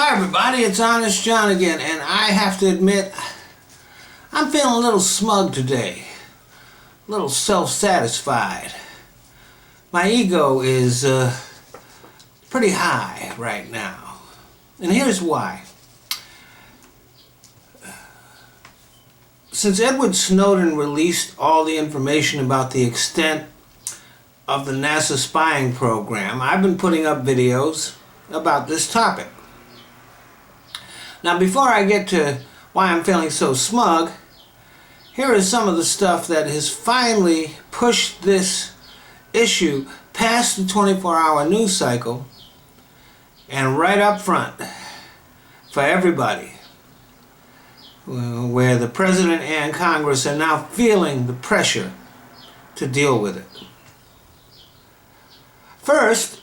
Hi everybody, it's Honest John again, and I have to admit, I'm feeling a little smug today, a little self-satisfied. My ego is pretty high right now, and here's why. Since Edward Snowden released all the information about the extent of the NASA spying program, I've been putting up videos about this topic. Now, before I get to why I'm feeling so smug, here is some of the stuff that has finally pushed this issue past the 24-hour news cycle and right up front for everybody, where the President and Congress are now feeling the pressure to deal with it. First,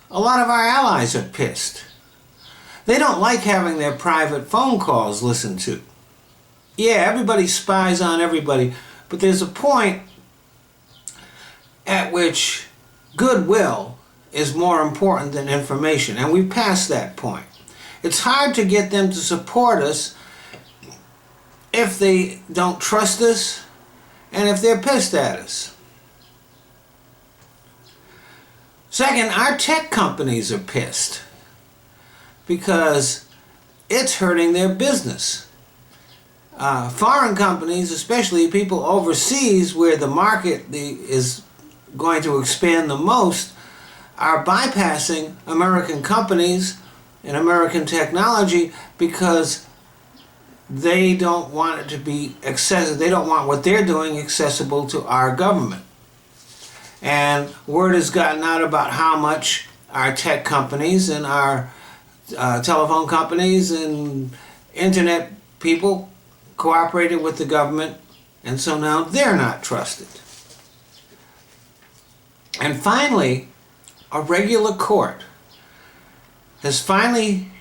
a lot of our allies are pissed. They don't like having their private phone calls listened to. Yeah, everybody spies on everybody, but there's a point at which goodwill is more important than information, and we've passed that point. It's hard to get them to support us if they don't trust us and if they're pissed at us. Second, our tech companies are pissed because it's hurting their business. Foreign companies, especially people overseas where the market is going to expand the most, are bypassing American companies and American technology because they don't want it to be accessible. They don't want what they're doing accessible to our government. And word has gotten out about how much our tech companies and our telephone companies and internet people cooperated with the government, and so now they're not trusted. And finally, a regular court has finally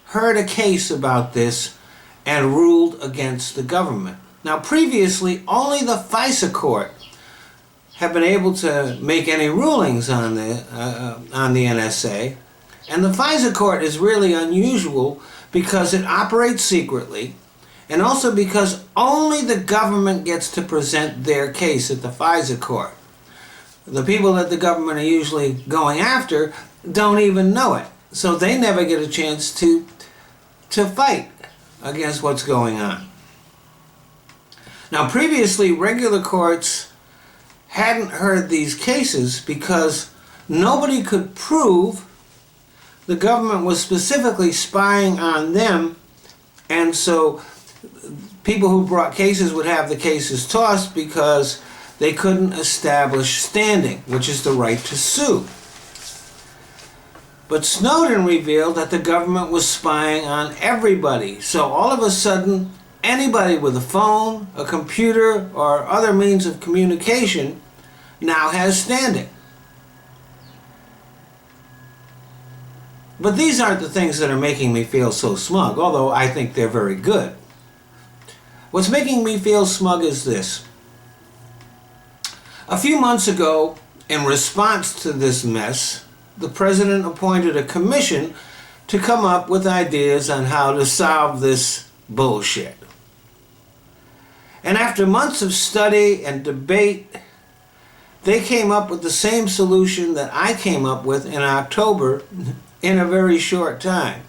heard a case about this and ruled against the government. Now, previously, only the FISA court have been able to make any rulings on the NSA. And the FISA court is really unusual because it operates secretly, and also because only the government gets to present their case at the FISA court. The people that the government are usually going after don't even know it, so they never get a chance to fight against what's going on. Now, previously, regular courts hadn't heard these cases because nobody could prove the government was specifically spying on them, and so people who brought cases would have the cases tossed because they couldn't establish standing, which is the right to sue. But Snowden revealed that the government was spying on everybody, so all of a sudden anybody with a phone, a computer, or other means of communication now has standing. But these aren't the things that are making me feel so smug, although I think they're very good. What's making me feel smug is this. A few months ago, in response to this mess, the president appointed a commission to come up with ideas on how to solve this bullshit. And after months of study and debate, they came up with the same solution that I came up with in October in a very short time.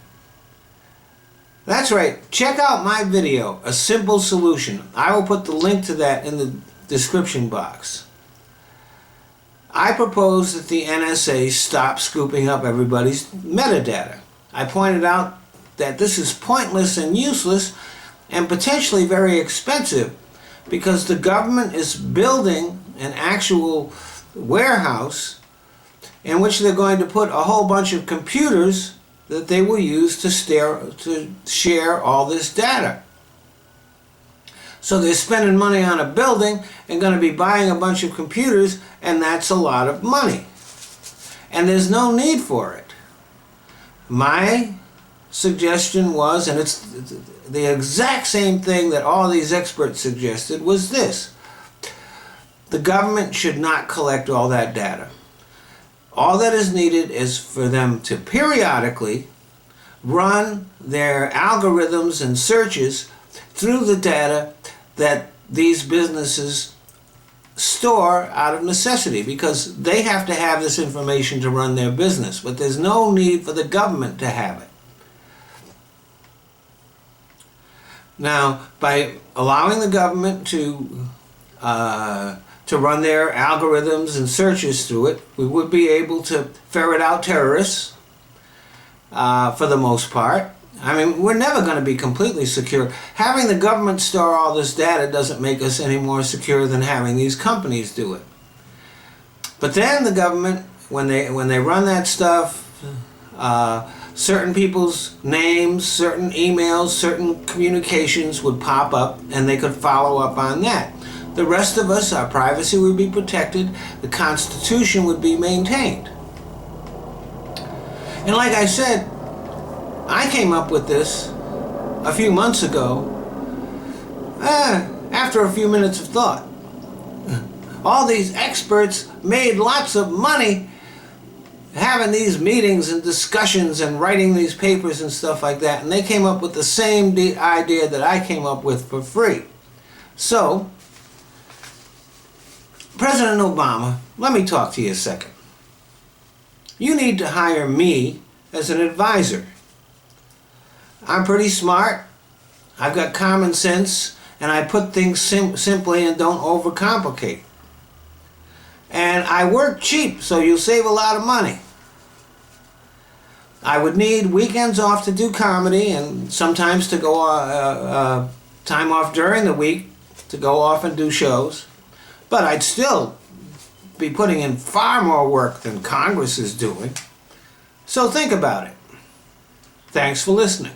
That's right, check out my video, A Simple Solution. I will put the link to that in the description box. I propose that the NSA stop scooping up everybody's metadata. I pointed out that this is pointless and useless and potentially very expensive because the government is building an actual warehouse in which they're going to put a whole bunch of computers that they will use to share all this data. So they're spending money on a building and going to be buying a bunch of computers, and that's a lot of money. And there's no need for it. My suggestion was, and it's the exact same thing that all these experts suggested, was this. The government should not collect all that data. All that is needed is for them to periodically run their algorithms and searches through the data that these businesses store out of necessity, because they have to have this information to run their business, but there's no need for the government to have it. Now, by allowing the government to run their algorithms and searches through it, we would be able to ferret out terrorists for the most part. I mean, we're never going to be completely secure. Having the government store all this data doesn't make us any more secure than having these companies do it. But then the government, when they run that stuff, certain people's names, certain emails, certain communications would pop up, and they could follow up on that. The rest of us, our privacy would be protected, the Constitution would be maintained. And like I said, I came up with this a few months ago, after a few minutes of thought. All these experts made lots of money having these meetings and discussions and writing these papers and stuff like that, and they came up with the same idea that I came up with for free. So, President Obama, let me talk to you a second. You need to hire me as an advisor. I'm pretty smart, I've got common sense, and I put things simply and don't overcomplicate. And I work cheap, so you'll save a lot of money. I would need weekends off to do comedy, and sometimes to go time off during the week to go off and do shows. But I'd still be putting in far more work than Congress is doing. So think about it. Thanks for listening.